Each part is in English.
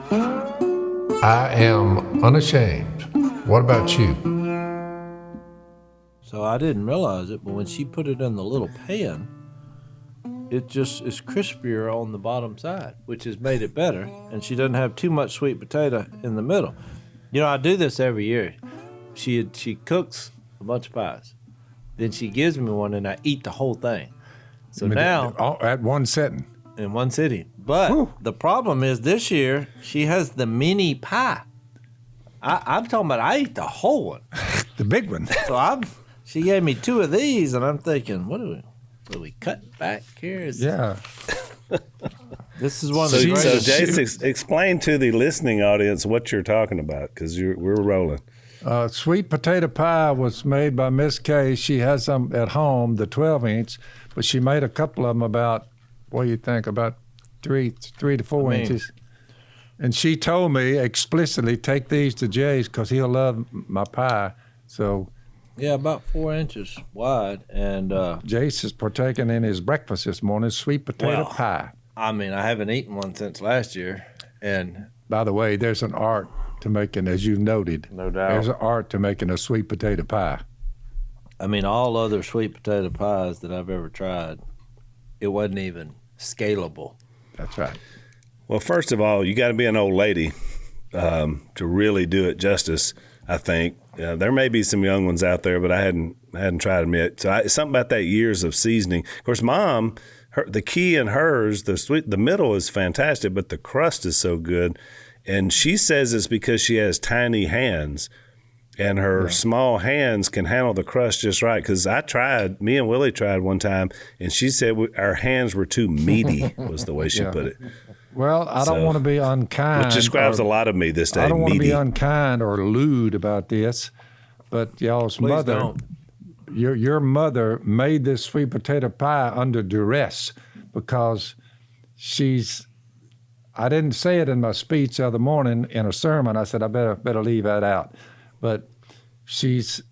I am unashamed. What about you? So I didn't realize it, but when she put it in the little pan, it just is crispier on the bottom side, which has made it better. And she doesn't have too much sweet potato in the middle. You know, I do this every year. She cooks a bunch of pies. Then she gives me one, and I eat the whole thing. So now... At one sitting. In one sitting. But the problem is this year, she has the mini pie. I'm talking about I ate the whole one. The big one. So she gave me 2 of these, and I'm thinking, what do we cut back here? Yeah. This is one of the greatest. So Jase, explain to the listening audience what you're talking about, because we're rolling. Sweet potato pie was made by Miss Kay. She has some at home, the 12-inch, but she made a couple of them about, what do you think, about 3 to 4 inches. And she told me explicitly, take these to Jay's because he'll love my pie. So, yeah, about 4 inches wide. And Jase is partaking in his breakfast this morning, sweet potato pie. I mean, I haven't eaten one since last year. And by the way, there's an art to making, as you noted. No doubt. There's an art to making a sweet potato pie. I mean, all other sweet potato pies that I've ever tried, it wasn't even scalable. That's right. Well, first of all, you got to be an old lady to really do it justice, I think. There may be some young ones out there, but I hadn't tried them yet. So something about that years of seasoning. Of course, Mom, the key in hers, the middle is fantastic, but the crust is so good. And she says it's because she has tiny hands, and her small hands can handle the crust just right. Because me and Willie tried one time, and she said our hands were too meaty, was the way she put it. Well, I don't want to be unkind. Which describes a lot of me this day. I don't want to meaty. be unkind or lewd about this, but y'all's Please mother, don't. Your mother made this sweet potato pie under duress because I didn't say it in my speech the other morning in a sermon. I said I better leave that out, but she's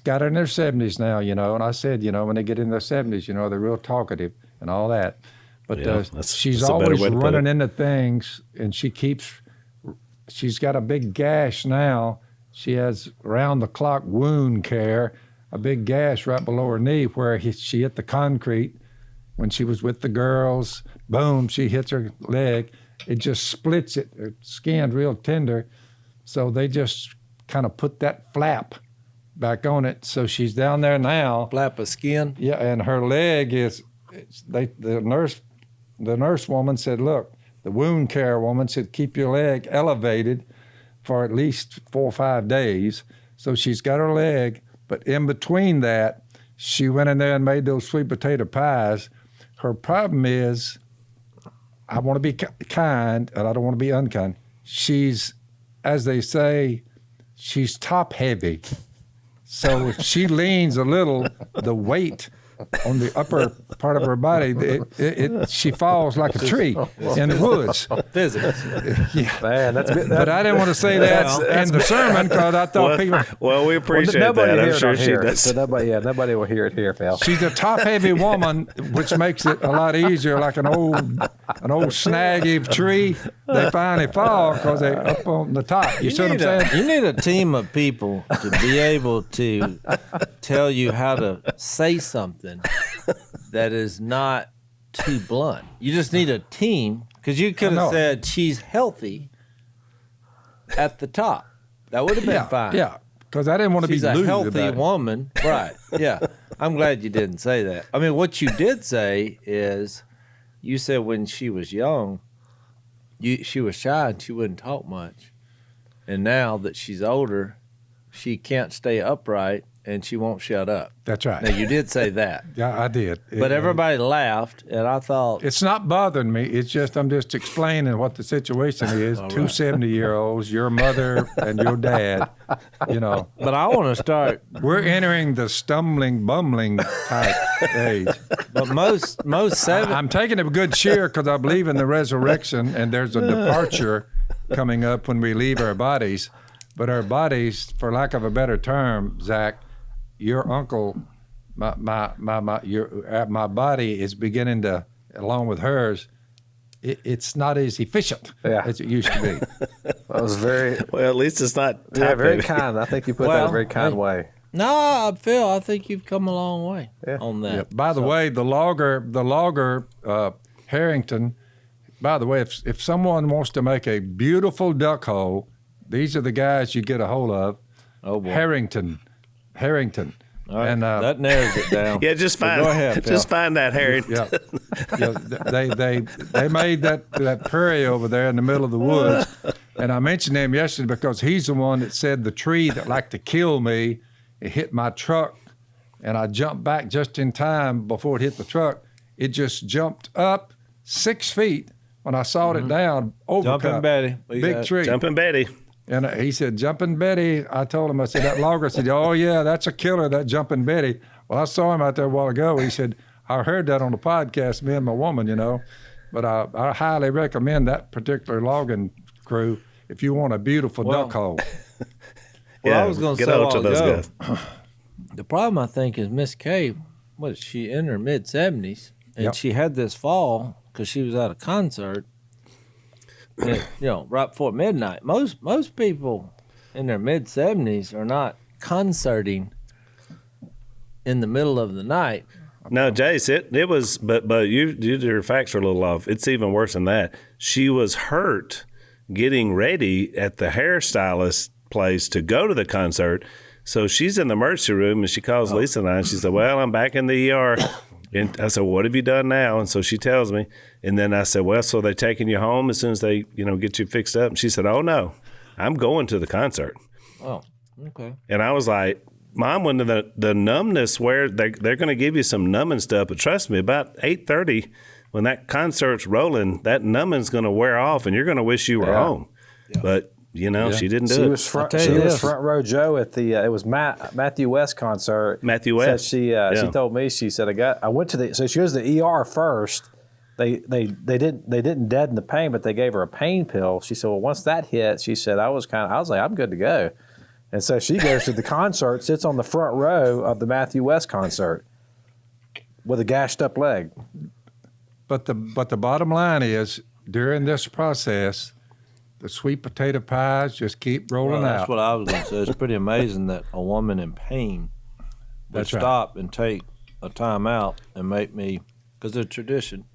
got her in her 70s now, and I said, when they get in their 70s, they're real talkative and all that. But she's always running into things, and she's got a big gash now. She has round-the-clock wound care, a big gash right below her knee where she hit the concrete when she was with the girls. Boom, she hits her leg. It just splits it. Her skin's real tender. So they just kind of put that flap back on it. So she's down there now. Flap of skin? Yeah, and her leg is, the nurse woman said, look, the wound care woman said, keep your leg elevated for at least 4 or 5 days. So she's got her leg, but in between that, she went in there and made those sweet potato pies. Her problem is, I want to be kind, and I don't want to be unkind. She's, as they say, she's top heavy. So if she leans a little, the weight on the upper part of her body, she falls like a tree in the woods. Physics. Yeah. Man, that's good. But I didn't want to say that in the sermon because I thought people... Well, we appreciate that. I'm sure she does. So nobody will hear it here, Phil. She's a top-heavy woman, which makes it a lot easier, like an old snaggy tree. They finally fall because they're up on the top. You see what I'm saying? You need a team of people to be able to tell you how to say something that is not too blunt. You just need a team, because you could have said she's healthy at the top. That would have been fine. Yeah, because I didn't want to be She's lewd a healthy about it. woman. Right, yeah. I'm glad you didn't say that. I mean, what you did say is, you said when she was young, she was shy and she wouldn't talk much. And now that she's older, she can't stay upright and she won't shut up. That's right. Now, you did say that. Yeah, I did. But everybody laughed, and I thought... It's not bothering me. It's just I'm just explaining what the situation is. All Two right. 70-years, your mother and your dad, But I want to start... We're entering the stumbling, bumbling type age. But most I'm taking a good cheer because I believe in the resurrection, and there's a departure coming up when we leave our bodies. But our bodies, for lack of a better term, Zach, your uncle, my body is beginning to, along with hers, it's not as efficient Yeah. as it used to be. That was very, Well, at least it's not yeah, top very heavy. kind. I think you put that in Well, a very kind hey. way. No, Phil, I think you've come a long way Yeah. on that. Yeah. By the way, the logger Harrington. By the way, if someone wants to make a beautiful duck hole, these are the guys you get a hold of. Oh boy. Harrington. All right. And that narrows it down. Yeah, just So find go ahead, just Phil. find that Harry. yeah, they made that prairie over there in the middle of the woods, and I mentioned him yesterday because he's the one that said the tree that liked to kill me, it hit my truck, and I jumped back just in time before it hit the truck. It just jumped up 6 feet when I sawed it down. Overcut. Jumping Betty. We Big got- tree. Jumping Betty. And he said, Jumping Betty. I told him, I said, that logger said, oh, yeah, that's a killer, that Jumping Betty. Well, I saw him out there a while ago. He said, I heard that on the podcast, me and my woman, But I highly recommend that particular logging crew if you want a beautiful Well, duck hole. Well, Yeah, I was going to get say a out while to those ago, guys. the problem I think is Miss Kay, what is she in her mid 70s, and Yep. she had this fall because she was at a concert, and, right before midnight. Most people in their mid 70s are not concerting in the middle of the night. No, Jace, it was, but your facts are a little off. It's even worse than that. She was hurt getting ready at the hairstylist place to go to the concert. So she's in the emergency room and she calls Lisa and I and she said, well, I'm back in the ER. And I said, what have you done now? And so she tells me. And then I said, well, so they're taking you home as soon as they, get you fixed up? And she said, oh, no, I'm going to the concert. Oh, okay. And I was like, Mom, when the numbness where they're going to give you some numbing stuff, but trust me, about 8:30, when that concert's rolling, that numbing's going to wear off, and you're going to wish you were home. Yeah. But she didn't do She it. was front. tell She you was this. front row Joe at the. It was Matthew West concert. Matthew Said West. she told me, she said, I went to the. So she goes to the ER first. They didn't deaden the pain, but they gave her a pain pill. She said, well, once that hit, she said, I was like, I'm good to go. And so she goes to the concert, sits on the front row of the Matthew West concert with a gashed up leg. But the bottom line is, during this process, the sweet potato pies just keep rolling That's out. what I was going to say. It's pretty amazing that a woman in pain would That's right. stop and take a time out and make me, because it's tradition,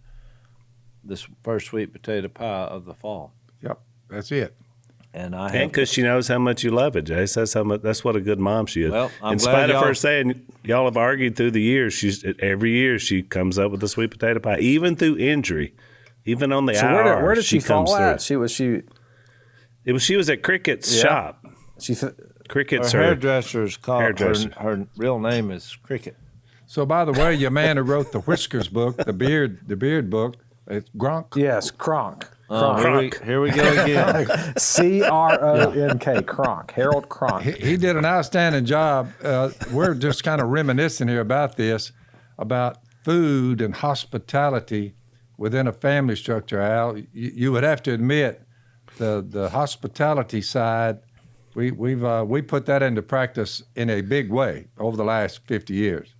this first sweet potato pie of the fall. Yep, that's it. And I And have, because she knows how much you love it, Jace. That's what a good mom she is. Well, I'm in glad spite of her y'all- saying y'all have argued through the years, every year she comes up with a sweet potato pie, even through injury, even on the So IR. where did she comes fall through. at? She was at Cricket's Yeah. shop. her Cricket's hairdresser is called, hairdresser. her real name is Cricket. So, by the way, your man who wrote the Whiskers book, the beard book, it's Gronk. Yes, Kronk. Here we go again. Cronk. Kronk. Harold Kronk. He did an outstanding job. We're just kind of reminiscing here about this, about food and hospitality within a family structure, Al. You would have to admit the hospitality side, we put that into practice in a big way over the last 50 years.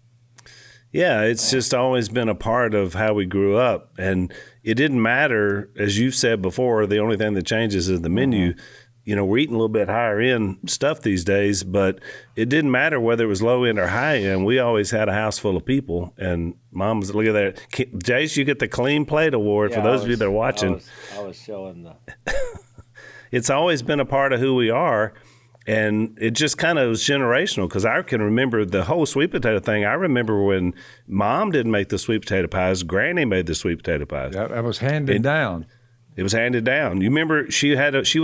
Yeah, it's just always been a part of how we grew up. And it didn't matter, as you've said before, the only thing that changes is the menu. We're eating a little bit higher end stuff these days, but it didn't matter whether it was low end or high end. We always had a house full of people. And Mom was, look at that. Jace, you get the Clean Plate Award for those of you that are watching. I was showing the. It's always been a part of who we are. And it just kind of was generational because I can remember the whole sweet potato thing. I remember when Mom didn't make the sweet potato pies, Granny made the sweet potato pies. That was handed down. It was handed down. You remember she would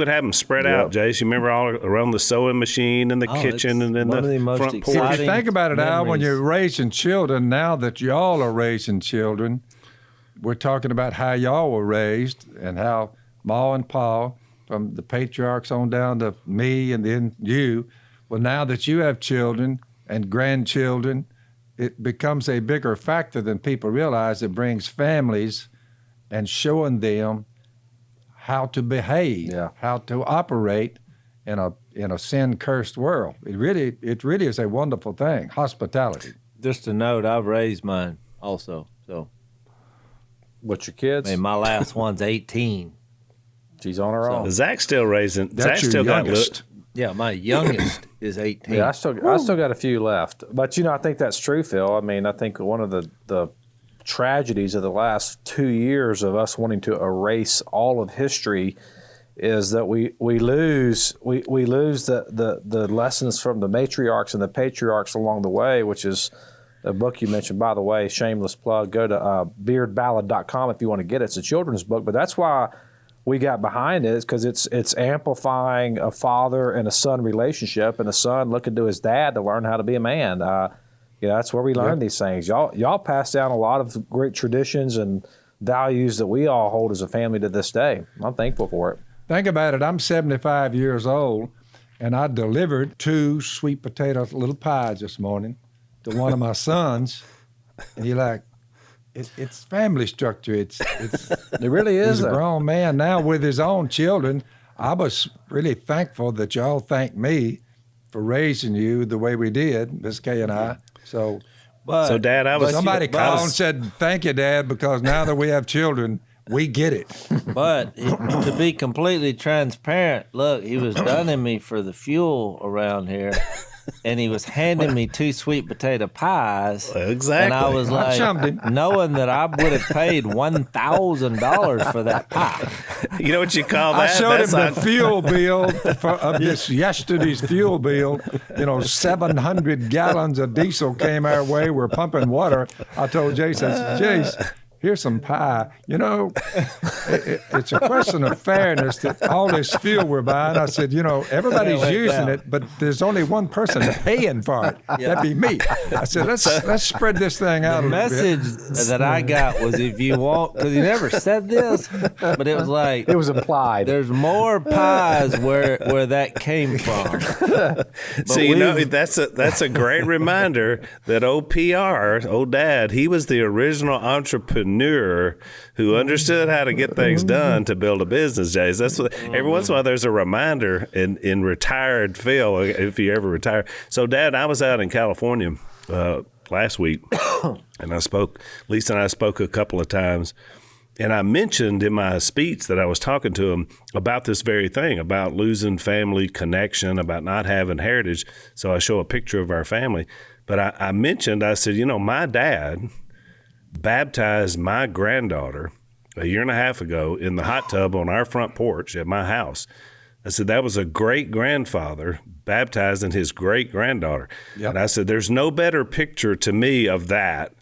have them spread out, Jace. You remember all around the sewing machine and the kitchen and in one of the the most front exciting- porch. If you think about it, Al, when memories. you're raising children, now that y'all are raising children, we're talking about how y'all were raised and how Ma and Pa, from the patriarchs on down to me and then you. Well, now that you have children and grandchildren, it becomes a bigger factor than people realize. It brings families and showing them how to behave, how to operate in a sin-cursed world. It really is a wonderful thing. Hospitality. Just a note, I've raised mine also. So What's your kids? I mean, my last one's 18. She's on her own. Zach's still raising. That's Zach's your still got youngest. Yeah, my youngest is 18. Yeah, I still got a few left. But, I think that's true, Phil. I mean, I think one of the tragedies of the last 2 years of us wanting to erase all of history is that we lose the lessons from the matriarchs and the patriarchs along the way, which is a book you mentioned, by the way, shameless plug. Go to beardballad.com if you want to get it. It's a children's book, but that's why we got behind it, is because it's amplifying a father and a son relationship, and a son looking to his dad to learn how to be a man. That's where we learn these things. Y'all pass down a lot of great traditions and values that we all hold as a family to this day. I'm thankful for it. Think about it. I'm 75 years old, and I delivered 2 sweet potato little pies this morning to one of my sons, and you're like, it's family structure. It really is. He's a grown man now with his own children. I was really thankful that y'all thanked me for raising you the way we did, Miss Kay and I. So, Dad, somebody called and said, "Thank you, Dad, because now that we have children, we get it." But to be completely transparent, look, he was dunning me for the fuel around here, and he was handing me 2 sweet potato pies. Exactly. And I was like, knowing that I would have paid $1,000 for that pie. You know what you call that? I showed him the fuel bill of this yesterday's fuel bill. 700 gallons of diesel came our way. We're pumping water. I told Jace, I said, Jace, here's some pie. It's a question of fairness that all this fuel we're buying. I said, everybody's using it, but there's only one person paying for it. That'd be me. I said, let's spread this thing out a little bit. The message that I got was, if you want, because he never said this, but it was like, it was implied. There's more pies where that came from. So that's a great reminder that old Dad, he was the original entrepreneur who understood how to get things done to build a business, Jays. That's what every once in a while there's a reminder in retired Phil, if you ever retire. So, Dad, I was out in California last week, and Lisa and I spoke a couple of times, and I mentioned in my speech that I was talking to him about this very thing, about losing family connection, about not having heritage. So I show a picture of our family. But I said, my dad baptized my granddaughter a year and a half ago in the hot tub on our front porch at my house. I said, that was a great-grandfather baptizing his great-granddaughter. Yep. And I said, there's no better picture to me of that,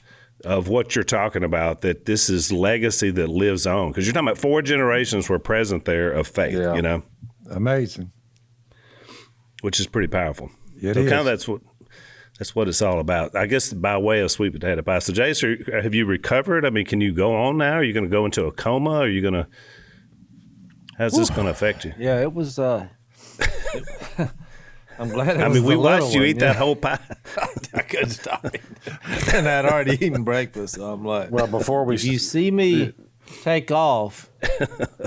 of what you're talking about, that this is legacy that lives on. Because you're talking about 4 generations were present there of faith, Amazing. Which is pretty powerful. It is. Kind of that's what it's all about, I guess, by way of sweet potato pie. So, Jace, have you recovered? I mean, can you go on now? Are you going to go into a coma? Are you going to – how's this going to affect you? Yeah, it was I'm glad it was we the watched little you one, eat that whole pie. I couldn't stop it. And I'd already eaten breakfast, so I'm like – Well, if you see me take off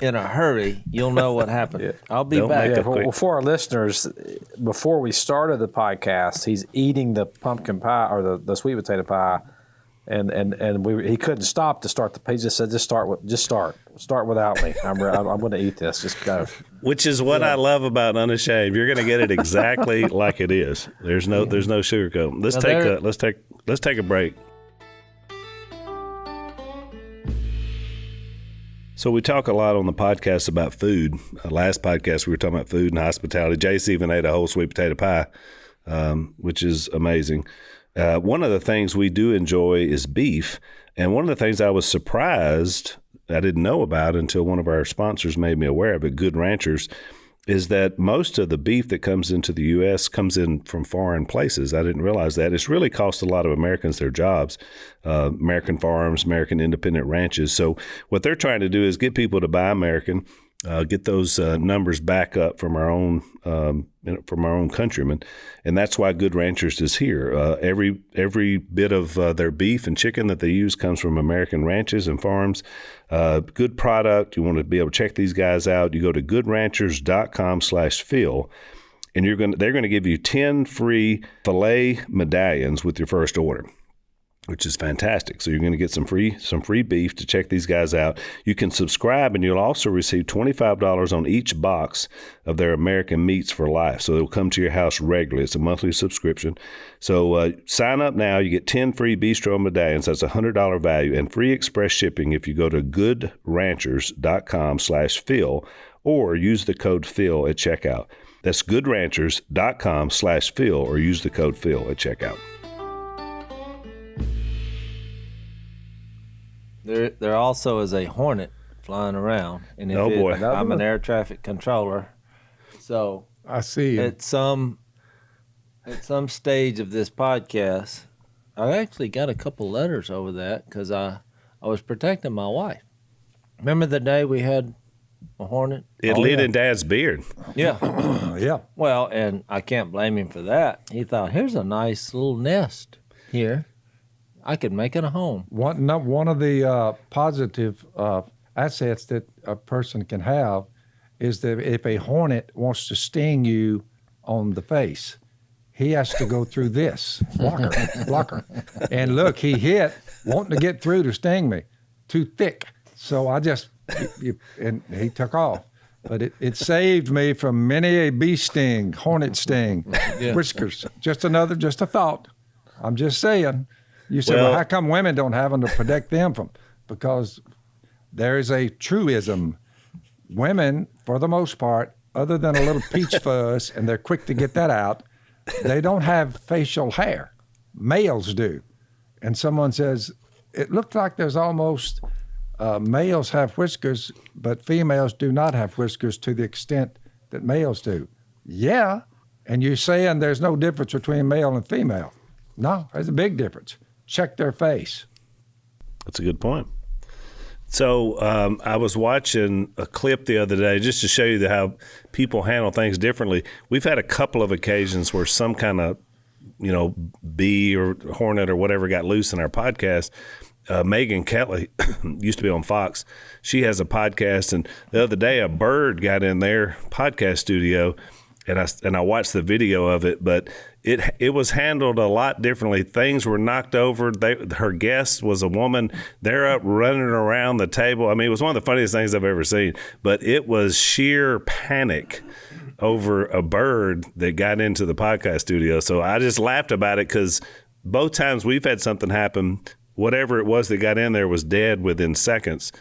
in a hurry, you'll know what happened. Yeah. I'll be back. Well, for our listeners, before we started the podcast, he's eating the pumpkin pie or the sweet potato pie, and he couldn't stop to start the. He just said, start without me. I'm going to eat this. Just go. Which is what I love about Unashamed. You're going to get it exactly like it is. There's no sugarcoat. Let's take a break. So we talk a lot on the podcast about food. Last podcast, we were talking about food and hospitality. Jace even ate a whole sweet potato pie, which is amazing. One of the things we do enjoy is beef. And one of the things I was surprised I didn't know about until one of our sponsors made me aware of it, Good Ranchers, is that most of the beef that comes into the U.S. comes in from foreign places. I didn't realize that. It's really cost a lot of Americans their jobs, American farms, American independent ranches. So what they're trying to do is get people to buy American, get those numbers back up from our own countrymen, and that's why Good Ranchers is here. Every bit of their beef and chicken that they use comes from American ranches and farms. Good product. You want to be able to check these guys out. You go to goodranchers.com/Phil, and they're going to give you 10 free filet medallions with your first order. which is fantastic. So you're going to get some free beef to check these guys out. You can subscribe, and you'll also receive $25 on each box of their American meats for life. So it'll come to your house regularly. It's a monthly subscription. So sign up now. You get 10 free bistro medallions. That's a $100 value, and free express shipping if you go to goodranchers.com/Phil or use the code Phil at checkout. That's goodranchers.com/Phil or use the code Phil at checkout. There also is a hornet flying around, and if boy. I'm an air traffic controller, so I see. at some stage of this podcast, I actually got a couple letters over that because I was protecting my wife. Remember the day we had a hornet? It lit in Dad's beard. Yeah. Yeah. Well, and I can't blame him for that. He thought, here's a nice little nest here. I could make it a home. One of the positive assets that a person can have is that if a hornet wants to sting you on the face, he has to go through this blocker. And look, he hit, wanting to get through to sting me, too thick. So I just, and he took off. But it saved me from many a bee sting, hornet sting, whiskers. Just a thought. I'm just saying. You say, well, how come women don't have them to protect them from? Because there is a truism. Women, for the most part, other than a little peach fuzz, and they're quick to get that out, they don't have facial hair. Males do. And someone says, it looked like there's almost males have whiskers, but females do not have whiskers to the extent that males do. Yeah. And you're saying there's no difference between male and female. No, there's a big difference. Check their face. That's a good point. So I was watching a clip the other day just to show you how people handle things differently. We've had a couple of occasions where some kind of, bee or hornet or whatever got loose in our podcast. Megyn Kelly used to be on Fox. She has a podcast, and the other day a bird got in their podcast studio, and I watched the video of it, but it was handled a lot differently. Things were knocked over. Her guest was a woman. They're up running around the table. I mean, it was one of the funniest things I've ever seen, but it was sheer panic over a bird that got into the podcast studio. So I just laughed about it because both times we've had something happen, whatever it was that got in there was dead within seconds.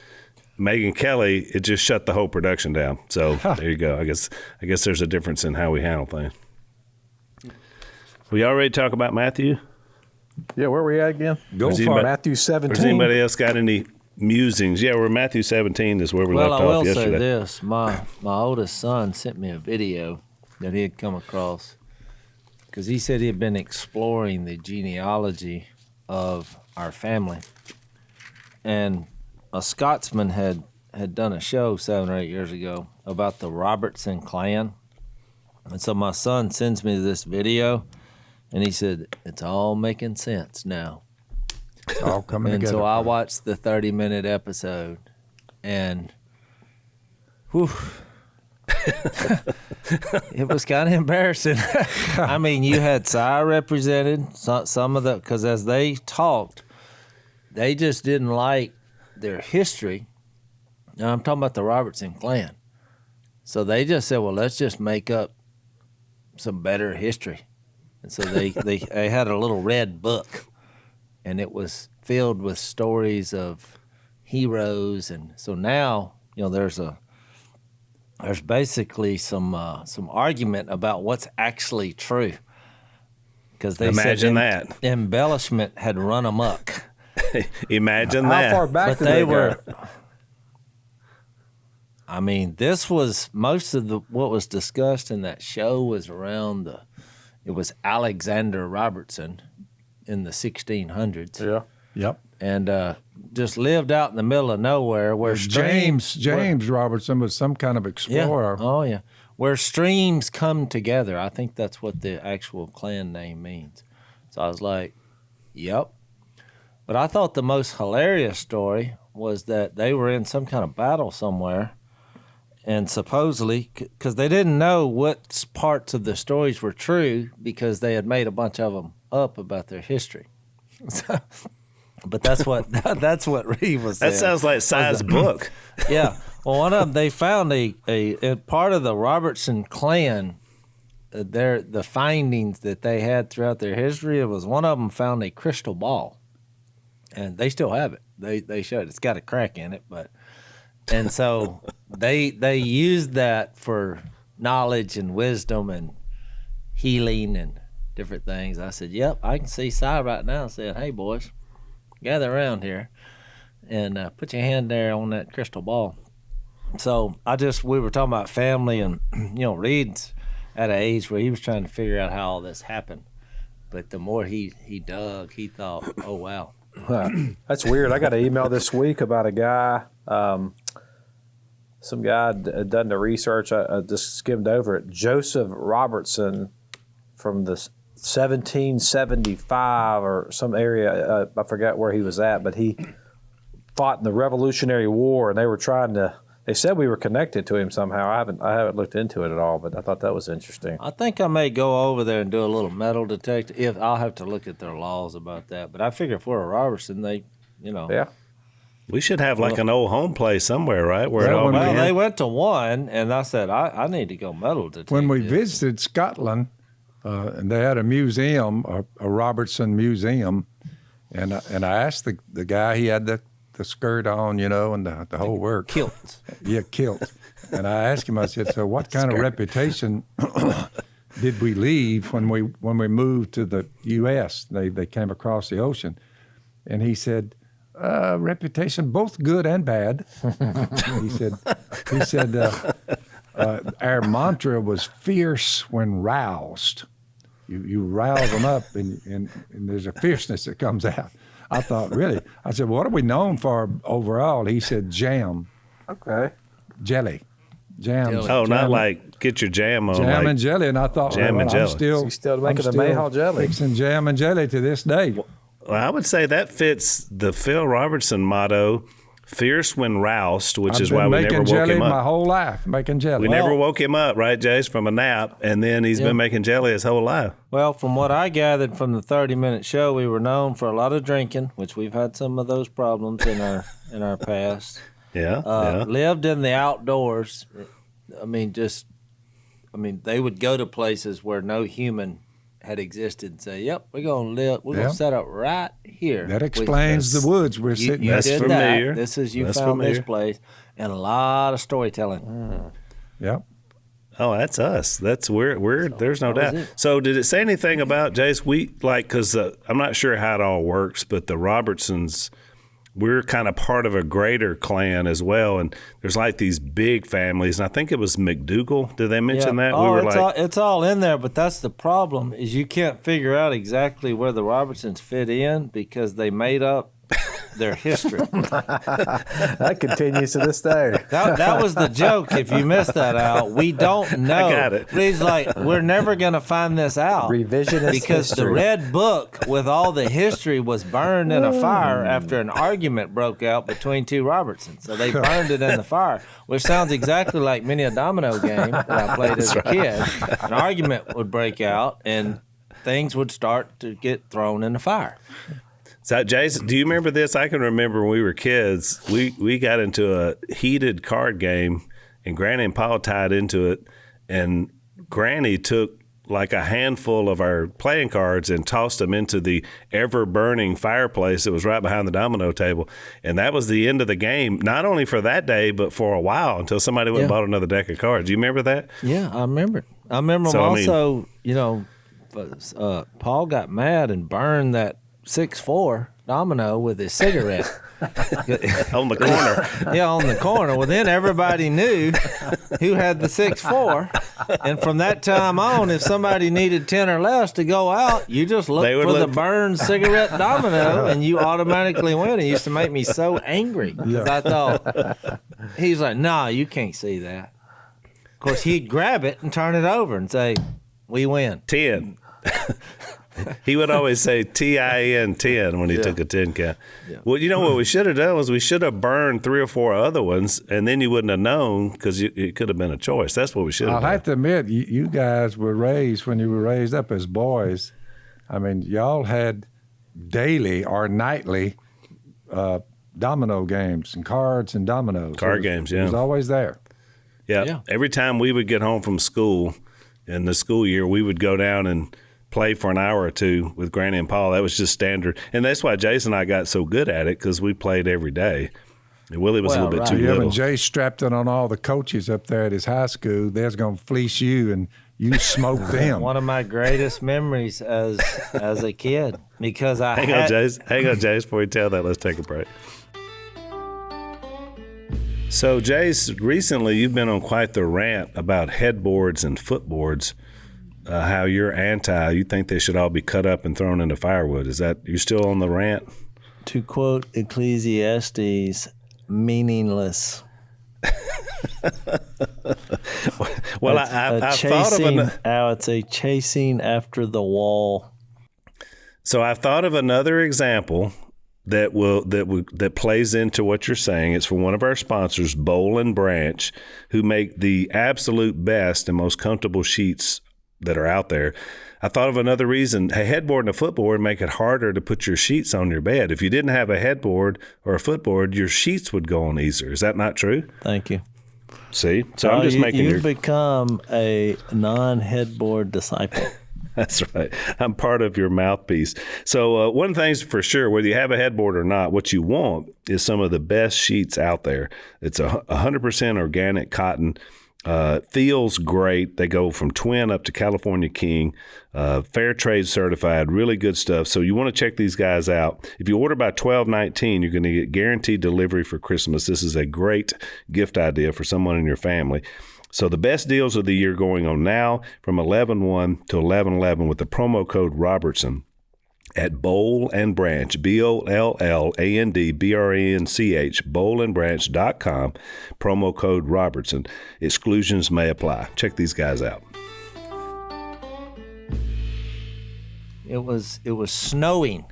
Megyn Kelly, it just shut the whole production down. So there you go. I guess there's a difference in how we handle things. We already talk about Matthew? Yeah, where are we at again? Go for it. Matthew 17. Has anybody else got any musings? Yeah, we're Matthew 17 is where we left off yesterday. Well, I will say this. My oldest son sent me a video that he had come across because he said he had been exploring the genealogy of our family. And a Scotsman had done a show 7 or 8 years ago about the Robertson clan. And so my son sends me this video, and he said, it's all making sense now. It's all coming and together. So I watched the 30-minute episode, and whew, it was kind of embarrassing. I mean, you had Sire represented, some of the, because as they talked, they just didn't like their history. Now I'm talking about the Robertson clan. So they just said, well, let's just make up some better history. And so they had a little red book, and it was filled with stories of heroes. And so now, there's basically some argument about what's actually true. Because they Imagine said that. Embellishment had run amok. Imagine that. How far back But did they go? were. I mean, this was most of what was discussed in that show was around it was Alexander Robertson in the 1600s. Yeah. Yep. And just lived out in the middle of nowhere where James Robertson was some kind of explorer. Yeah. Oh, yeah. Where streams come together. I think that's what the actual clan name means. So I was like, yep. But I thought the most hilarious story was that they were in some kind of battle somewhere, and supposedly, because they didn't know what parts of the stories were true because they had made a bunch of them up about their history. But that's what Reeve was saying. That sounds like size book. Yeah. Well, one of them, they found a part of the Robertson clan. The findings that they had throughout their history, it was one of them found a crystal ball, and they still have it. They showed it's got a crack in it, and so they used that for knowledge and wisdom and healing and different things. I said, "Yep, I can see Si right now saying, hey boys, gather around here and put your hand there on that crystal ball." So we were talking about family, and Reed's at an age where he was trying to figure out how all this happened. But the more he dug, he thought, oh, wow. That's weird. I got an email this week about a guy, some guy had done the research. I just skimmed over it. Joseph Robertson from the 1775 or some area. I forgot where he was at, but he fought in the Revolutionary War, and they were trying to. They said we were connected to him somehow. I haven't looked into it at all, but I thought that was interesting. I think I may go over there and do a little metal detector. I'll have to look at their laws about that. But I figure if we're a Robertson, Yeah. We should have like an old home place somewhere, right? Where Well, they went to one, and I said, I need to go metal detector. When we visited Scotland, and they had a museum, a Robertson museum, and I asked the guy, he had the skirt on, and the whole work. Kilt. Yeah, kilt. And I asked him, I said, so what kind of reputation did we leave when we moved to the U.S.? They came across the ocean. And he said, reputation, both good and bad. He said, our mantra was fierce when roused. You rouse them up, and there's a fierceness that comes out. I thought, really? I said, what are we known for overall? He said, jam. Okay. Jelly. Jam. Oh, not like get your jam on. Jam like, and jelly. And I thought, jam and jelly. You still making the Mayhaw jelly. Fixing jam and jelly to this day. Well, I would say that fits the Phil Robertson motto, fierce when roused, which is why we never woke jelly him up. my whole life, making jelly. We never woke him up, right, Jace, from a nap, and then he's been making jelly his whole life. Well, from what I gathered from the 30-minute show, we were known for a lot of drinking, which we've had some of those problems in our past. Yeah, Lived in the outdoors. They would go to places where no human had existed and say, "Yep, we're gonna set up right here." That explains the woods we're sitting. That's did familiar. That. This is you That's found familiar. this place, and a lot of storytelling. Yep. Oh, that's us. That's we're there's no that was doubt. it. So did it say anything about, Jace, because I'm not sure how it all works, but the Robertsons, we're kind of part of a greater clan as well, and there's like these big families, and I think it was McDougal. Did they mention that? Oh, We were it's all in there, but that's the problem is you can't figure out exactly where the Robertsons fit in because they made up their history. That continues to this day. That was the joke. If you missed that out, we don't know. I got it. He's like, we're never going to find this out. Revisionist because history. the red book with all the history was burned in a fire after an argument broke out between two Robertsons. So they burned it in the fire, which sounds exactly like many a domino game that I played as a kid. An argument would break out and things would start to get thrown in the fire. So, Jason, do you remember this? I can remember when we were kids, we got into a heated card game, and Granny and Paul tied into it, and Granny took like a handful of our playing cards and tossed them into the ever-burning fireplace that was right behind the domino table. And that was the end of the game, not only for that day, but for a while until somebody went and bought another deck of cards. Do you remember that? Yeah, I remember it. I remember Paul got mad and burned that 6-4 domino with his cigarette. On the corner. Yeah, on the corner. Well, then everybody knew who had the 6-4. And from that time on, if somebody needed 10 or less to go out, you just looked for the burned cigarette domino and you automatically win. It used to make me so angry because I thought, he's like, nah, you can't see that. Of course, he'd grab it and turn it over and say, we win. 10. He would always say TIN 10 when he took a 10 count. Yeah. Well, you know what we should have done was we should have burned 3 or 4 other ones, and then you wouldn't have known because it could have been a choice. That's what we should have done. I'll have to admit, you guys were raised when you were raised up as boys. I mean, y'all had daily or nightly domino games and cards and dominoes. Card games, It was yeah. always there. Yeah. Yeah. Every time we would get home from school in the school year, we would go down and play for an hour or two with Granny and Paul. That was just standard. And that's why Jason and I got so good at it, because we played every day. And Willie was a Well, little bit right. too Yeah, little. when Jay strapped it on all the coaches up there at his high school, they was going to fleece you and you smoked them. One of my greatest memories as a kid, because I Hang on, Jace. Before we tell that, let's take a break. So, Jace, recently you've been on quite the rant about headboards and footboards. How you're anti. You think they should all be cut up and thrown into firewood. Is that you still on the rant? To quote Ecclesiastes, meaningless. Well, It's I thought of chasing, an. it's a chasing after the wall. So I've thought of another example that plays into what you're saying. It's from one of our sponsors, Bowl and Branch, who make the absolute best and most comfortable sheets that are out there. I thought of another reason. A headboard and a footboard make it harder to put your sheets on your bed. If you didn't have a headboard or a footboard, your sheets would go on easier. Is that not true? Thank you. See? So I'm just making You've become a non-headboard disciple. That's right. I'm part of your mouthpiece. So one thing's for sure, whether you have a headboard or not, what you want is some of the best sheets out there. It's 100% organic cotton. Feels great. They go from twin up to California King, fair trade certified, really good stuff. So you want to check these guys out. If you order by 12/19, you're going to get guaranteed delivery for Christmas. This is a great gift idea for someone in your family. So the best deals of the year going on now from 11/1 to 11/11 with the promo code Robertson at Bowl and Branch, BOLLANDBRANCH, bowlandbranch.com, promo code Robertson. Exclusions may apply. Check these guys out. It was snowing,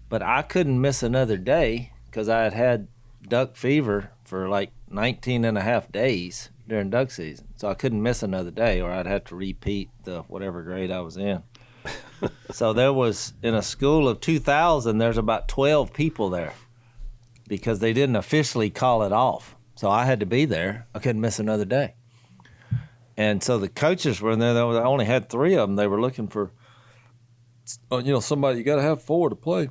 but I couldn't miss another day because I had duck fever for like 19 and a half days during duck season. So I couldn't miss another day or I'd have to repeat the whatever grade I was in. So there was, in a school of 2,000, there's about 12 people there because they didn't officially call it off. So I had to be there. I couldn't miss another day. And so the coaches were in there. They only had 3 of them. They were looking for, somebody, you got to have 4 to play.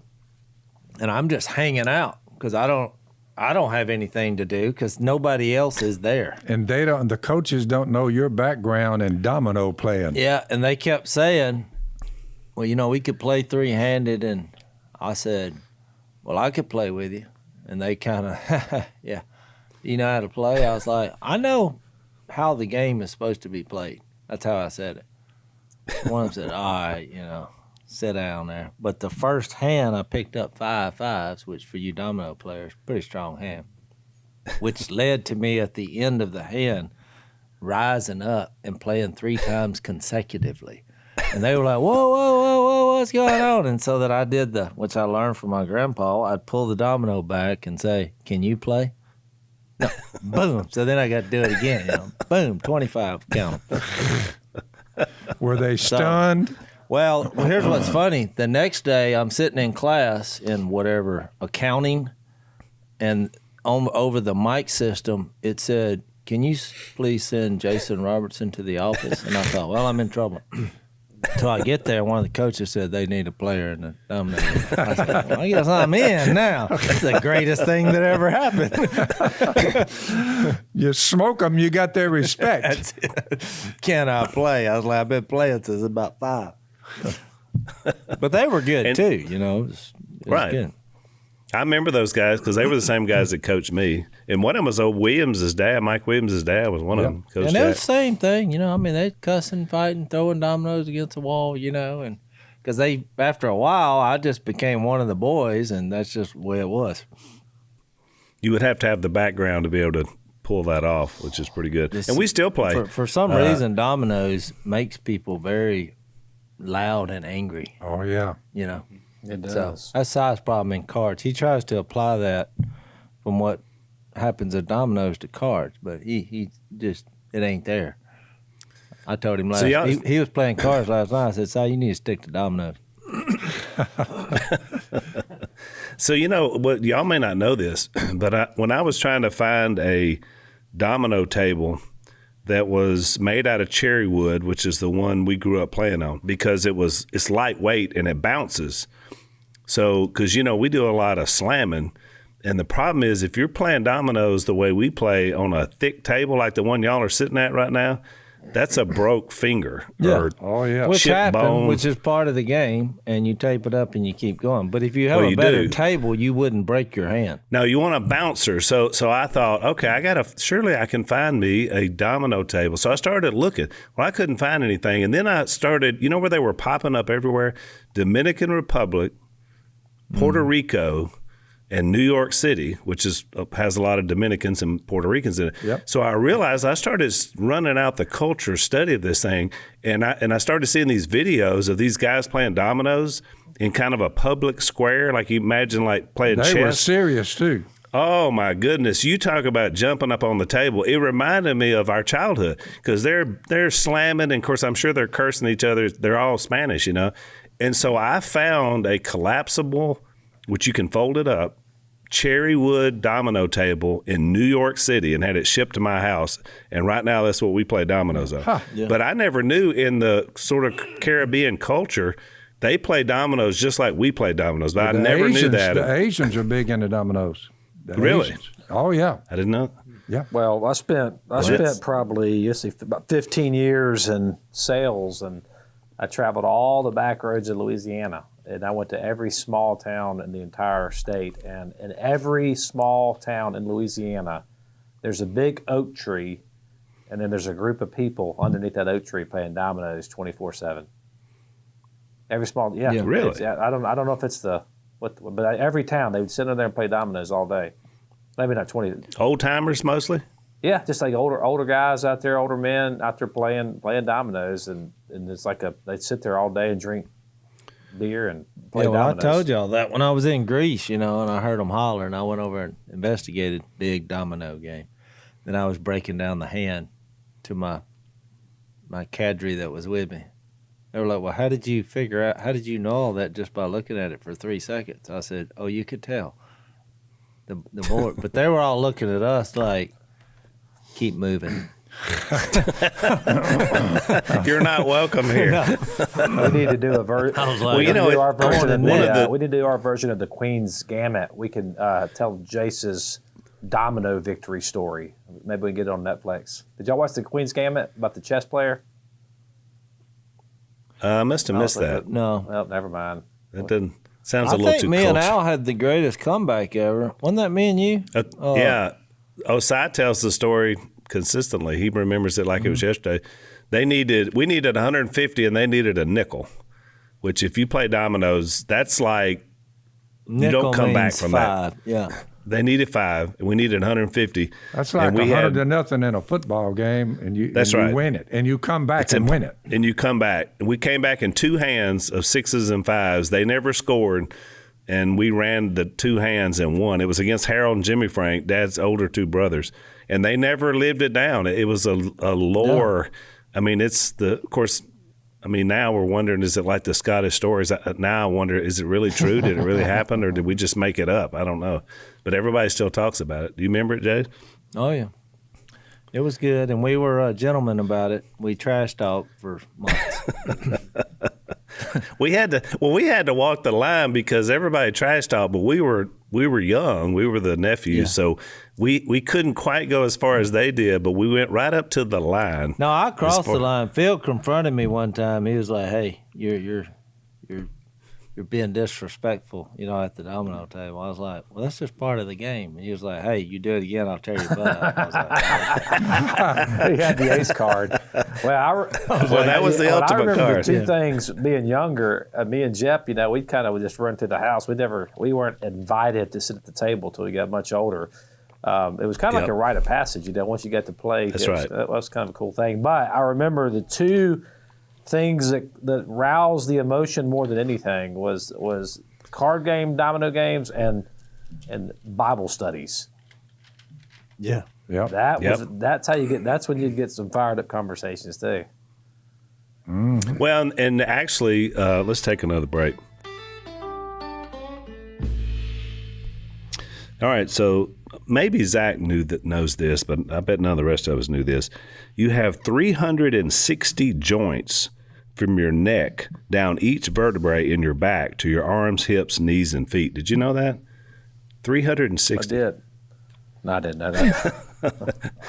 And I'm just hanging out because I don't have anything to do because nobody else is there. And the coaches don't know your background in domino playing. Yeah, and they kept saying, well, we could play 3-handed. And I said, well, I could play with you. And they kind of, yeah, you know how to play? I was like, I know how the game is supposed to be played. That's how I said it. One of them said, all right, sit down there. But the first hand, I picked up 5 5s, which for you domino players, pretty strong hand, which led to me at the end of the hand rising up and playing 3 times consecutively. And they were like, whoa, what's going on? And so that I did which I learned from my grandpa, I'd pull the domino back and say, can you play? No, boom. So then I got to do it again. Boom, 25, count 'em. Were they stunned? Well, here's what's funny. The next day, I'm sitting in class in whatever, accounting, and over the mic system, it said, can you please send Jason Robertson to the office? And I thought, well, I'm in trouble. Until I get there, one of the coaches said they need a player in the domino. I said, well, I guess I'm in now. It's the greatest thing that ever happened. You smoke them, you got their respect. That's it. Can I play? I was like, I've been playing since about 5. But they were good, too, It was Right. good. I remember those guys because they were the same guys that coached me. And one of them was Williams' dad. Mike Williams' dad was one of them. Coach And it was Jack. the same thing, they cussing, fighting, throwing dominoes against the wall, and because after a while, I just became one of the boys, and that's just the way it was. You would have to have the background to be able to pull that off, which is pretty good. And we still play. For some reason, dominoes makes people very loud and angry, Oh, yeah. It So does. that's size problem in cards. He tries to apply that from what happens at dominoes to cards, but he just, it ain't there. I told him So y'all- he was playing cards last night. I said, "Si, you need to stick to dominoes." So, you know, what y'all may not know this, but when I was trying to find a domino table that was made out of cherry wood, which is the one we grew up playing on, because it's lightweight and it bounces. So, because, you know, we do a lot of slamming. And the problem is, if you're playing dominoes the way we play on a thick table like the one y'all are sitting at right now, that's a broke finger. Yeah. Or Which chip happened, bone. which is part of the game, and you tape it up and you keep going. But if you have a better table, you wouldn't break your hand. No, you want a bouncer. So I thought, okay, surely I can find me a domino table. So I started looking. Well, I couldn't find anything. And then I started, you know where they were popping up everywhere? Dominican Republic, Puerto Rico, and New York City, which has a lot of Dominicans and Puerto Ricans in it. Yep. So I realized I started running out the culture study of this thing, and I started seeing these videos of these guys playing dominoes in kind of a public square, like you imagine like playing chess. They were serious too. Oh my goodness! You talk about jumping up on the table. It reminded me of our childhood because they're slamming, and of course I'm sure they're cursing each other. They're all Spanish, you know. And so I found a collapsible, which you can fold it up, cherry wood domino table in New York City and had it shipped to my house. And right now that's what we play dominoes on. Yeah. But I never knew in the sort of Caribbean culture they play dominoes just like we play dominoes. But I never knew that. The Asians are big into dominoes. The Really? Asians. Oh yeah. I didn't know. Yeah. Well, I spent probably about 15 years in sales, and I traveled all the back roads of Louisiana, and I went to every small town in the entire state. And in every small town in Louisiana, there's a big oak tree, and then there's a group of people underneath that oak tree playing dominoes 24/7. Every small, yeah, really. I don't know if it's but every town they would sit in there and play dominoes all day. Maybe not 20. Old timers mostly. Yeah, just like older guys out there, older men out there playing dominoes, and it's like they'd sit there all day and drink beer and play dominoes. I told y'all that when I was in Greece, you know, and I heard them holler, and I went over and investigated big domino game. Then I was breaking down the hand to my cadre that was with me. They were like, "Well, how did you know all that just by looking at it for 3 seconds?" I said, "Oh, you could tell the board," but they were all looking at us like, "Keep moving." You're not welcome here. We need to do a version. I was like, we need to do our version of the Queen's Gambit. We can tell Jace's domino victory story. Maybe we can get it on Netflix. Did y'all watch the Queen's Gambit about the chess player? I must have missed that. No. Well, never mind. That doesn't sounds a I little think too me and cultured. Al had the greatest comeback ever. Wasn't that me and you? Yeah. Osai tells the story consistently. He remembers it like it was yesterday. We needed 150 and they needed a nickel, which if you play dominoes, that's like you don't come back from five. that. Yeah. They needed 5 and we needed 150. That's like 100-0 in a football game, and you win it, and you come back and win it. And you come back. And we came back in 2 hands of 6s and 5s. They never scored, and we ran the 2 hands and won. It was against Harold and Jimmy Frank, Dad's older 2 brothers, and they never lived it down. It was a lore. Yeah. I mean, of course. I mean, now we're wondering, is it like the Scottish stories? Now I wonder, is it really true? Did it really happen, or did we just make it up? I don't know. But everybody still talks about it. Do you remember it, Jay? Oh, yeah. It was good, and we were gentlemen about it. We trash talked for months. We had to walk the line because everybody trash talked, but we were young. We were the nephews, so we couldn't quite go as far as they did, but we went right up to the line. No, I crossed the line. Phil confronted me one time. He was like, "Hey, you're being disrespectful, you know, at the domino table." I was like, "Well, that's just part of the game." And he was like, "Hey, you do it again, I'll tear your butt up." I was like, he had the ace card. Well, that was the ultimate I remember card. The 2 things being younger. Me and Jeff, you know, we kind of would just run through the house. We weren't invited to sit at the table till we got much older. It was kind of like a rite of passage, you know. Once you got to play, that's right. That was kind of a cool thing. But I remember the 2 things that roused the emotion more than anything was card game, domino games, and Bible studies. "Yeah, yeah, That's how you get. That's when you get some fired up conversations too. Well, and actually, let's take another break. All right, so maybe Zach knows this, but I bet none of the rest of us knew this. You have 360 joints from your neck down each vertebrae in your back to your arms, hips, knees, and feet. Did you know that? 360. I did. No, I didn't know that.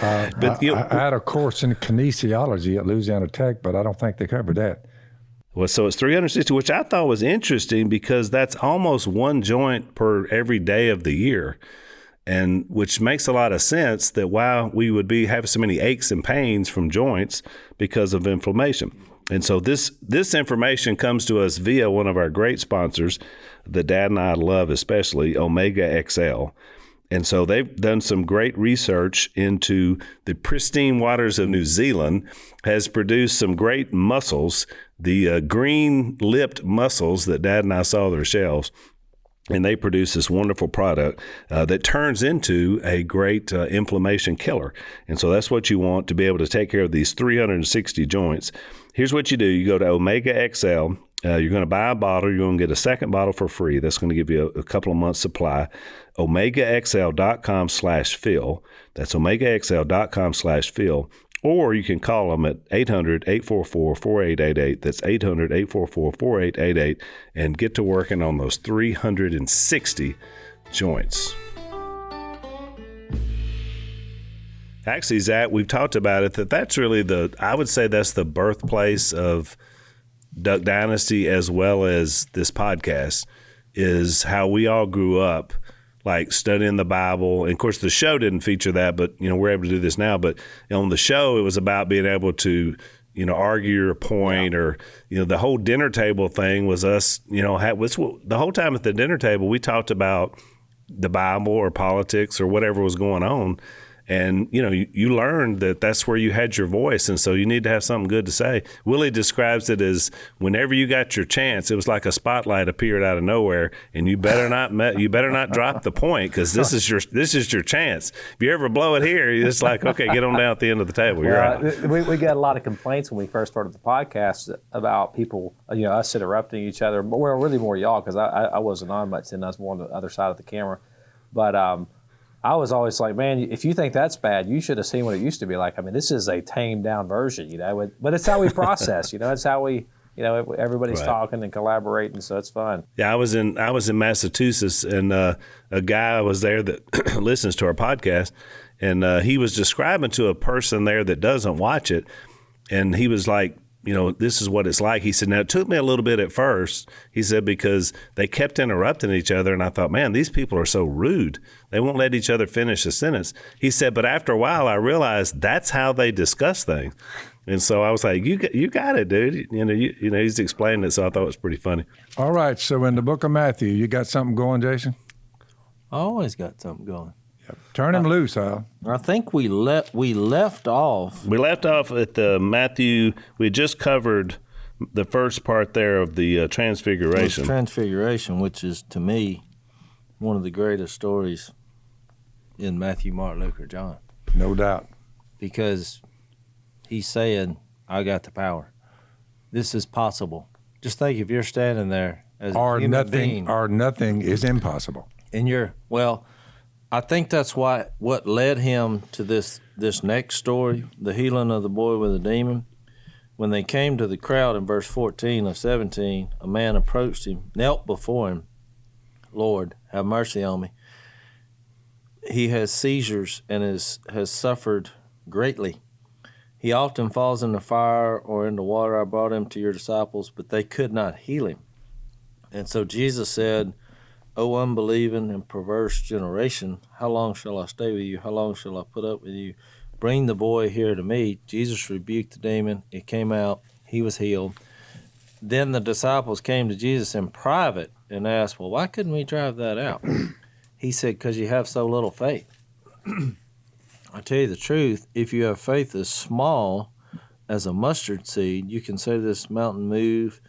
I had a course in kinesiology at Louisiana Tech, but I don't think they covered that. Well, so it's 360, which I thought was interesting because that's almost one joint per every day of the year, and which makes a lot of sense that why we would be having so many aches and pains from joints because of inflammation. And so this information comes to us via one of our great sponsors that Dad and I love, especially Omega XL. And so they've done some great research into the pristine waters of New Zealand, has produced some great mussels, the green-lipped mussels that Dad and I saw their shelves. And they produce this wonderful product that turns into a great inflammation killer. And so that's what you want to be able to take care of these 360 joints. Here's what you do. You go to Omega XL. You're going to buy a bottle. You're going to get a second bottle for free. That's going to give you a couple of months supply. OmegaXL.com/Phil. That's OmegaXL.com/Phil. Or you can call them at 800-844-4888. That's 800-844-4888 and get to working on those 360 joints. Actually, Zach, we've talked about it, that's really I would say that's the birthplace of Duck Dynasty as well as this podcast, is how we all grew up, like studying the Bible. And of course, the show didn't feature that, but we're able to do this now. But on the show, it was about being able to, argue your point, or the whole dinner table thing was us. The whole time at the dinner table, we talked about the Bible or politics or whatever was going on. And, you learned that that's where you had your voice. And so you need to have something good to say. Willie describes it as whenever you got your chance, it was like a spotlight appeared out of nowhere, and you better not drop the point, because this is your chance. If you ever blow it here, it's like, okay, get on down at the end of the table. You're out. We got a lot of complaints when we first started the podcast about people, us interrupting each other. But we're really more y'all, because I wasn't on much then. I was more on the other side of the camera. But I was always like, man, if you think that's bad, you should have seen what it used to be like. I mean, this is a tamed down version, but it's how we process, it's how we, everybody's right. talking and collaborating, so it's fun. Yeah, I was in Massachusetts, and a guy was there that listens to our podcast, and he was describing to a person there that doesn't watch it, and he was like, this is what it's like. He said, now, it took me a little bit at first, he said, because they kept interrupting each other, and I thought, man, these people are so rude. They won't let each other finish a sentence. He said, but after a while, I realized that's how they discuss things. And so I was like, you got it, dude. He's explaining it, so I thought it was pretty funny. All right, so in the book of Matthew, you got something going, Jason? I always got something going. Turn him loose, Al. I think we left off. We left off at Matthew. We just covered the first part there of the Transfiguration. Transfiguration, which is, to me, one of the greatest stories in Matthew, Mark, Luke, or John. No doubt. Because he's saying, I got the power. This is possible. Just think if you're standing there as a human being. Or nothing is impossible. And I think that's what led him to this next story, the healing of the boy with a demon. When they came to the crowd in verse 14 of 17, a man approached him, knelt before him. Lord, have mercy on me. He has seizures and has suffered greatly. He often falls in the fire or in the water. I brought him to your disciples, but they could not heal him. And so Jesus said, O unbelieving and perverse generation, how long shall I stay with you? How long shall I put up with you? Bring the boy here to me. Jesus rebuked the demon. It came out. He was healed. Then the disciples came to Jesus in private and asked, well, why couldn't we drive that out? He said, because you have so little faith. I tell you the truth, if you have faith as small as a mustard seed, you can say to this mountain, move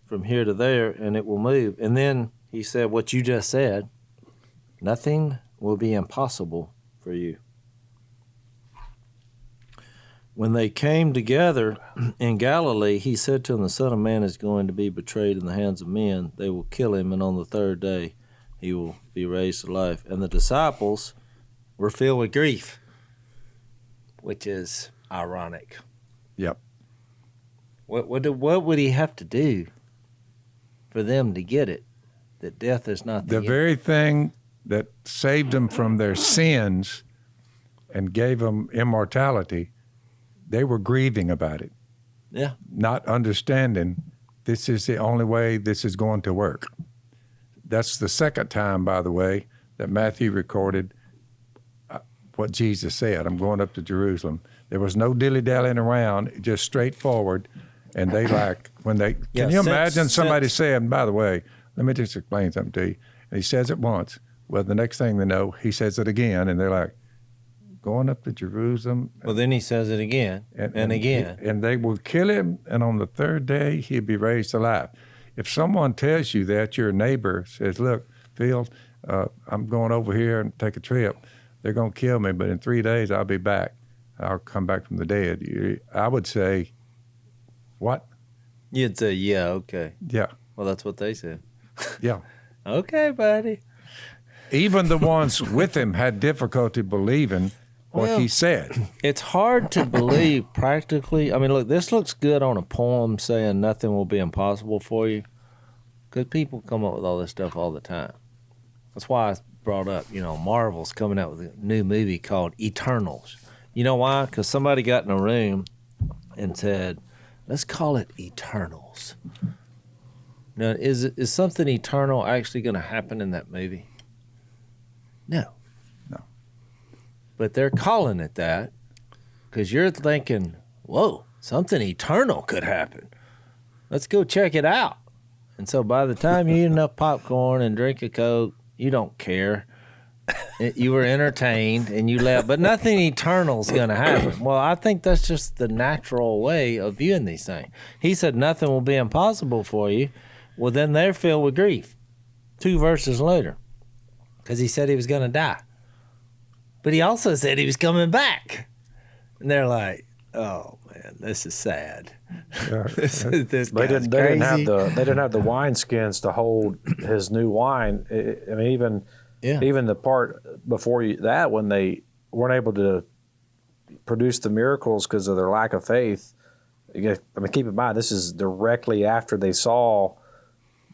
from here to there, and it will move. And then he said what you just said, nothing will be impossible for you. When they came together in Galilee, he said to them, the Son of Man is going to be betrayed in the hands of men. They will kill him, and on the third day he will be raised to life. And the disciples were filled with grief, which is ironic. Yep. What would he have to do for them to get it, that death is not the The end? very thing that saved them from their sins and gave them immortality, they were grieving about it, Yeah. not understanding this is the only way this is going to work. That's the second time, by the way, that Matthew recorded what Jesus said. I'm going up to Jerusalem. There was no dilly-dallying around, just straightforward. And they when they, Yeah, can you since- imagine somebody since- saying, by the way, let me just explain something to you. And he says it once. Well, the next thing they know, he says it again. And they're like, going up to Jerusalem. Well, then he says it again and again. And they will kill him. And on the third day, he'll be raised alive. If someone tells you that, your neighbor says, look, Phil, I'm going over here and take a trip. They're going to kill me, but in 3 days, I'll be back. I'll come back from the dead. I would say, what? You'd say, yeah, okay. Yeah, Well, that's what they said. yeah. Okay, buddy. Even the ones with him had difficulty believing what Well, he said. It's hard to believe practically. I mean, look, this looks good on a poem saying nothing will be impossible for you, because people come up with all this stuff all the time. That's why I brought up, Marvel's coming out with a new movie called Eternals. You know why? Because somebody got in a room and said, let's call it Eternals. Now, is something eternal actually going to happen in that movie? No. No. But they're calling it that because you're thinking, whoa, something eternal could happen. Let's go check it out. And so by the time you eat enough popcorn and drink a Coke, you don't care. You were entertained and you left, but nothing eternal is going to happen. Well, I think that's just the natural way of viewing these things. He said nothing will be impossible for you. Well, then they're filled with grief 2 verses later because he said he was going to die. But he also said he was coming back. And they're like, oh, man, this is sad. this They guy's didn't crazy. have the wine skins to hold his new wine. I mean, Yeah. even the part before that, when they weren't able to produce the miracles because of their lack of faith. Keep in mind, this is directly after they saw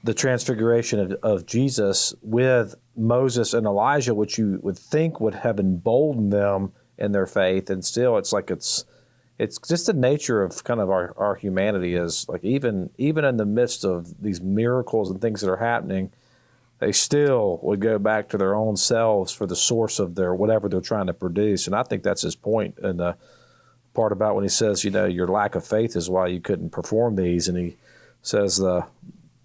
the transfiguration of Jesus with Moses and Elijah, which you would think would have emboldened them in their faith. And still, it's just the nature of kind of our humanity is like even in the midst of these miracles and things that are happening, they still would go back to their own selves for the source of their whatever they're trying to produce. And I think that's his point. And the part about when he says, your lack of faith is why you couldn't perform these. And he says the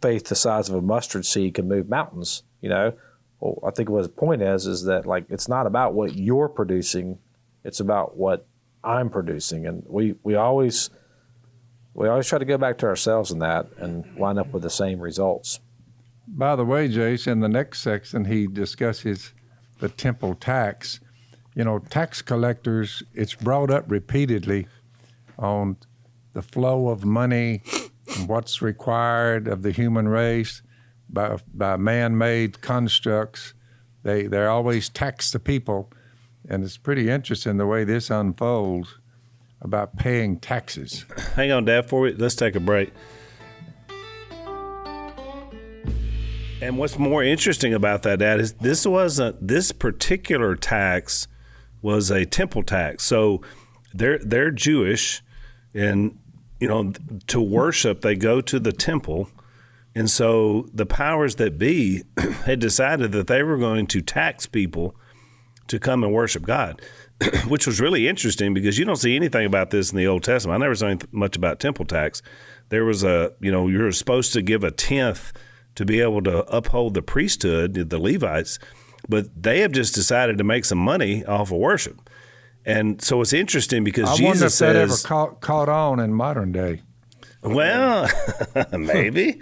faith the size of a mustard seed can move mountains. Well, I think what his point is that like it's not about what you're producing, it's about what I'm producing. And we always try to go back to ourselves in that and wind up with the same results. By the way, Jace, in the next section, he discusses the temple tax. Tax collectors, it's brought up repeatedly on the flow of money and what's required of the human race by man-made constructs. They always tax the people, and it's pretty interesting the way this unfolds about paying taxes. Hang on, Dad, let's take a break. And what's more interesting about that, Dad, is this particular tax was a temple tax. So they're Jewish, and to worship they go to the temple, and so the powers that be had decided that they were going to tax people to come and worship God, which was really interesting because you don't see anything about this in the Old Testament. I never saw much about temple tax. There was you're supposed to give a tenth to be able to uphold the priesthood, the Levites, but they have just decided to make some money off of worship. And so it's interesting because I Jesus wonder if that says, ever caught on in modern day. well, maybe.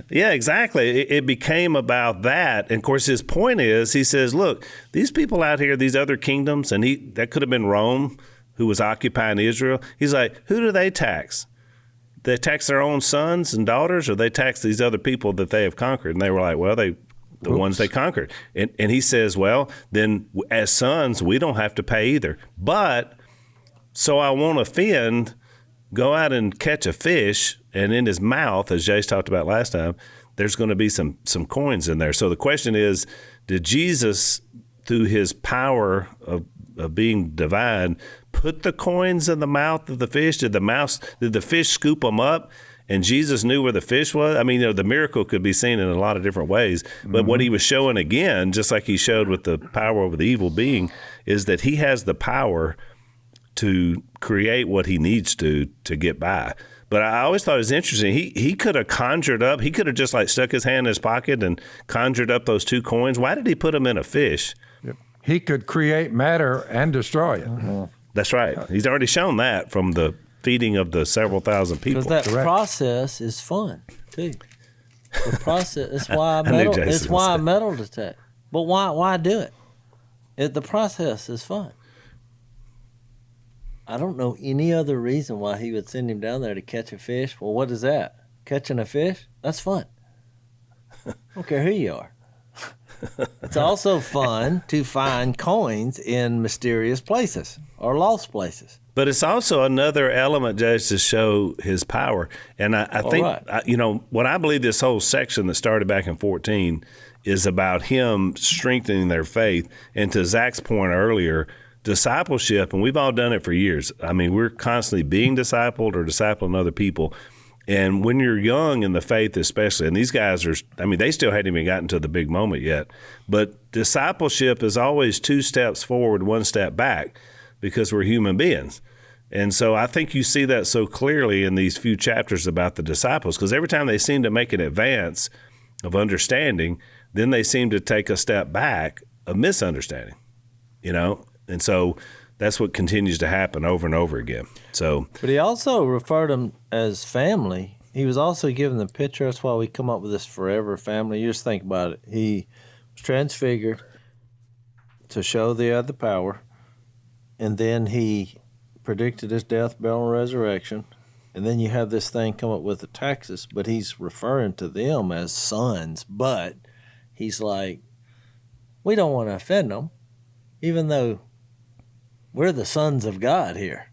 Yeah, exactly. It became about that. And of course, his point is, he says, look, these people out here, these other kingdoms, and that could have been Rome who was occupying Israel. He's like, who do they tax? They tax their own sons and daughters, or they tax these other people that they have conquered? And they were like, well, they the ones they conquered. And he says, well, then as sons, we don't have to pay either. But so I won't offend, go out and catch a fish, and in his mouth, as Jase talked about last time, there's going to be some coins in there. So the question is, did Jesus, through his power of being divine, put the coins in the mouth of the fish? Did the fish scoop them up? And Jesus knew where the fish was? I mean, the miracle could be seen in a lot of different ways. But what he was showing again, just like he showed with the power over the evil being, is that he has the power to create what he needs to get by. But I always thought it was interesting. He could have conjured up, he could have just like stuck his hand in his pocket and conjured up those 2 coins. Why did he put them in a fish? He could create matter and destroy it. That's right. He's already shown that from the feeding of the several thousand people. Because that process is fun too. The process. That's why I metal detect. But why do it? The process is fun. I don't know any other reason why he would send him down there to catch a fish. Well, what is that? Catching a fish? That's fun. I don't care who you are. It's also fun to find coins in mysterious places or lost places. But it's also another element, Judge, to show his power. And I think, right. What I believe this whole section that started back in 14 is about him strengthening their faith. And to Zach's point earlier, discipleship, and we've all done it for years. I mean, we're constantly being discipled or discipling other people. And when you're young in the faith especially, and these guys they still hadn't even gotten to the big moment yet, but discipleship is always 2 steps forward, 1 step back, because we're human beings. And so I think you see that so clearly in these few chapters about the disciples, because every time they seem to make an advance of understanding, then they seem to take a step back of misunderstanding, And so that's what continues to happen over and over again. But he also referred them as family. He was also given the picture. That's why we come up with this forever family. You just think about it. He was transfigured to show the other power, and then he predicted his death, burial, and resurrection. And then you have this thing come up with the taxes, but he's referring to them as sons. But he's like, we don't want to offend them, even though we're the sons of God here.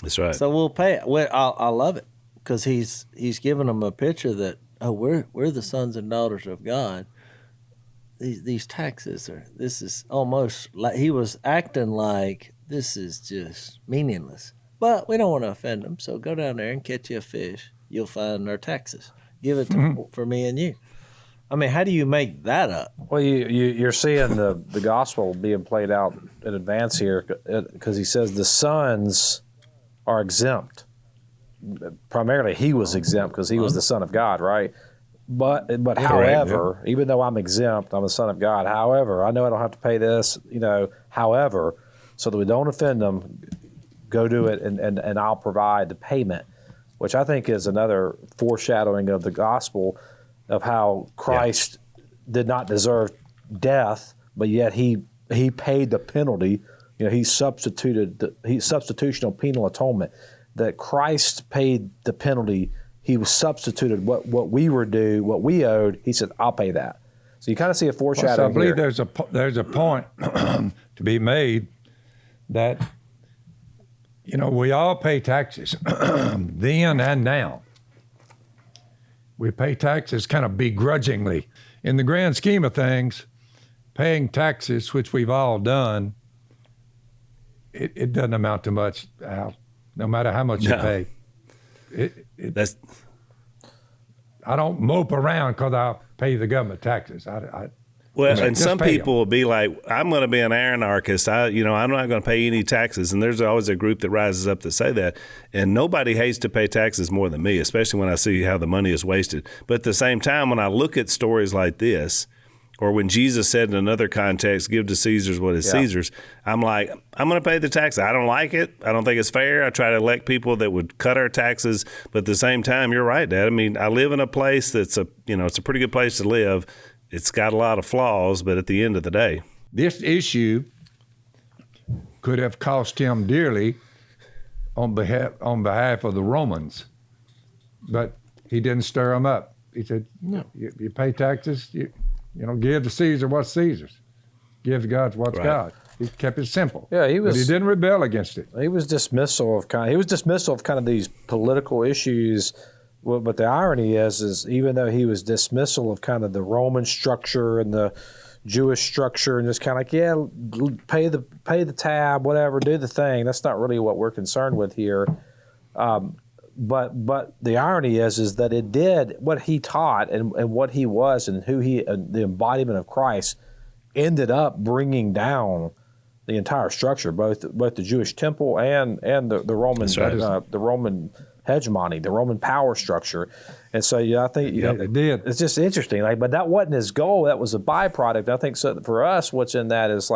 That's right. So we'll pay it. I love it because he's giving them a picture that, we're the sons and daughters of God. These taxes this is almost like he was acting like this is just meaningless. But we don't want to offend them, so go down there and catch you a fish. You'll find our taxes. Give it for me and you. I mean, how do you make that up? Well, you're seeing the gospel being played out in advance here because he says the sons are exempt. Primarily, he was exempt because he was the Son of God, right? But however, even though I'm exempt, I'm a son of God. However, I know I don't have to pay this, however, so that we don't offend them, go do it and I'll provide the payment, which I think is another foreshadowing of the gospel of how Christ did not deserve death, but yet he paid the penalty. He substitutional penal atonement. That Christ paid the penalty. He was substituted what we were due, what we owed. He said, "I'll pay that." So you kind of see a foreshadowing. I believe here. there's a point to be made that we all pay taxes then and now. We pay taxes kind of begrudgingly. In the grand scheme of things, paying taxes, which we've all done, it doesn't amount to much, Al, no matter how much you pay. I don't mope around because I pay the government taxes. And some people will be like, I'm going to be an anarchist. I'm not going to pay any taxes. And there's always a group that rises up to say that. And nobody hates to pay taxes more than me, especially when I see how the money is wasted. But at the same time, when I look at stories like this, or when Jesus said in another context, give to Caesar's what is Caesar's, I'm like, I'm going to pay the tax. I don't like it. I don't think it's fair. I try to elect people that would cut our taxes. But at the same time, you're right, Dad. I mean, I live in a place that's it's a pretty good place to live. It's got a lot of flaws, but at the end of the day. This issue could have cost him dearly on behalf of the Romans, but he didn't stir them up. He said, "No, you pay taxes, give to Caesar what's Caesar's. Give to God what's Right. God. He kept it simple. Yeah, he But he was. didn't rebel against it. He was dismissal of kind of these political issues. But the irony is even though he was dismissal of kind of the Roman structure and the Jewish structure, and just kind of like, pay the tab, whatever, do the thing. That's not really what we're concerned with here. But the irony is that it did what he taught and what he was and who the embodiment of Christ ended up bringing down the entire structure, both the Jewish temple and the Roman the Roman hegemony, the Roman power structure. And so I think it did. It's just interesting. But that wasn't his goal. That was a byproduct. I think so for us, what's in that is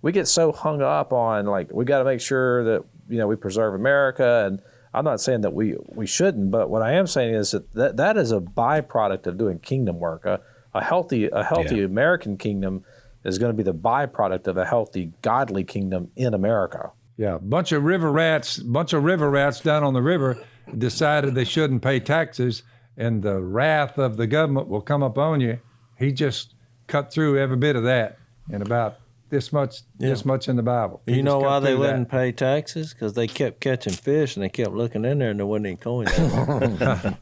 we get so hung up on we got to make sure that we preserve America. And I'm not saying that we shouldn't, but what I am saying is that is a byproduct of doing kingdom work. A healthy American kingdom is going to be the byproduct of a healthy, godly kingdom in America. Yeah, bunch of river rats down on the river decided they shouldn't pay taxes, and the wrath of the government will come upon you. He just cut through every bit of that in about this much in the Bible. You know why they wouldn't pay taxes? Because they kept catching fish and they kept looking in there and there wasn't any coin there.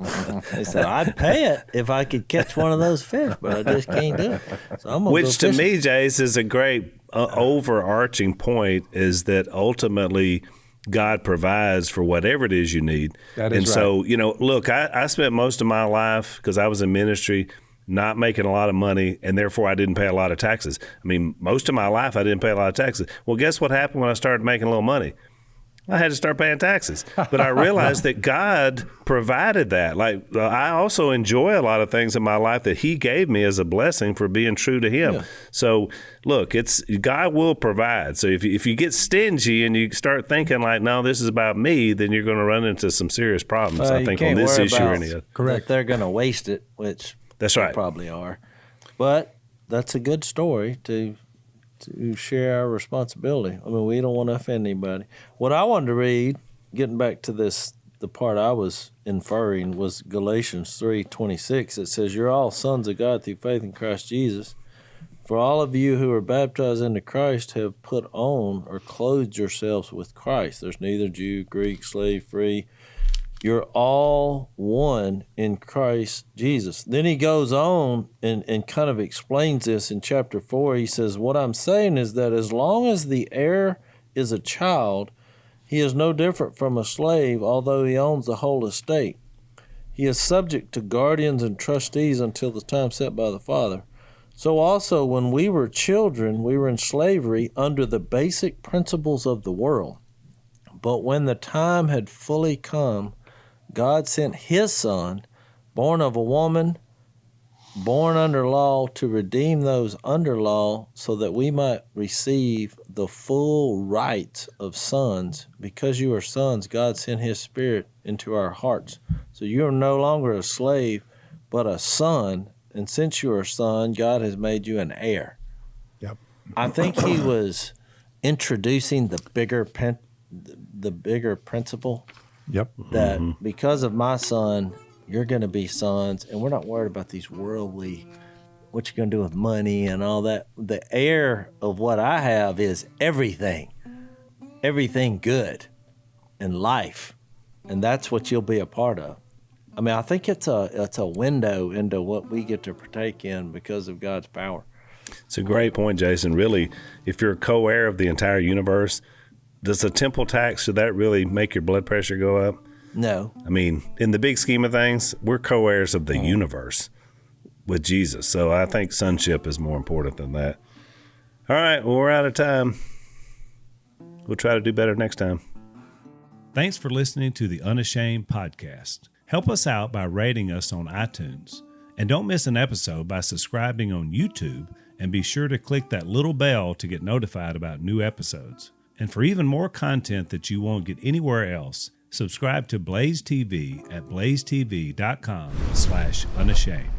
They said, I'd pay it if I could catch one of those fish, but I just can't do it. So I'm gonna Which go to fishing. me, Jace, is a great overarching point, is that ultimately God provides for whatever it is you need. That is and so, look, I spent most of my life, because I was in ministry, not making a lot of money, and therefore I didn't pay a lot of taxes. I mean, most of my life I didn't pay a lot of taxes. Well, guess what happened when I started making a little money? I had to start paying taxes. But I realized that God provided that. I also enjoy a lot of things in my life that he gave me as a blessing for being true to him. Yeah. So, look, God will provide. So if you get stingy and you start thinking no, this is about me, then you're going to run into some serious problems, I think, on this issue or any other. Correct. They're going to waste it, which that's right. They probably are. But that's a good story to share our responsibility. I mean, we don't want to offend anybody. What I wanted to read, getting back to the part I was inferring, was Galatians 3:26. It says, "You're all sons of God through faith in Christ Jesus. For all of you who are baptized into Christ have put on or clothed yourselves with Christ." There's neither Jew, Greek, slave, free. You're all one in Christ Jesus. Then he goes on and kind of explains this in chapter 4. He says, what I'm saying is that as long as the heir is a child, he is no different from a slave, although he owns the whole estate. He is subject to guardians and trustees until the time set by the father. So also when we were children, we were in slavery under the basic principles of the world. But when the time had fully come, God sent his son, born of a woman, born under law, to redeem those under law so that we might receive the full rights of sons. Because you are sons, God sent his spirit into our hearts. So you are no longer a slave, but a son. And since you are a son, God has made you an heir. Yep. I think he was introducing the bigger principle. Yep. That because of my son, you're going to be sons, and we're not worried about these worldly, what you're going to do with money and all that. The heir of what I have is everything good in life, and that's what you'll be a part of. I mean, I think it's a window into what we get to partake in because of God's power. It's a great point, Jason. Really, if you're a co-heir of the entire universe, does the temple tax, should that really make your blood pressure go up? No. I mean, in the big scheme of things, we're co-heirs of the universe with Jesus. So I think sonship is more important than that. All right, well, we're out of time. We'll try to do better next time. Thanks for listening to the Unashamed podcast. Help us out by rating us on iTunes. And don't miss an episode by subscribing on YouTube, and be sure to click that little bell to get notified about new episodes. And for even more content that you won't get anywhere else, subscribe to Blaze TV at blazetv.com/unashamed.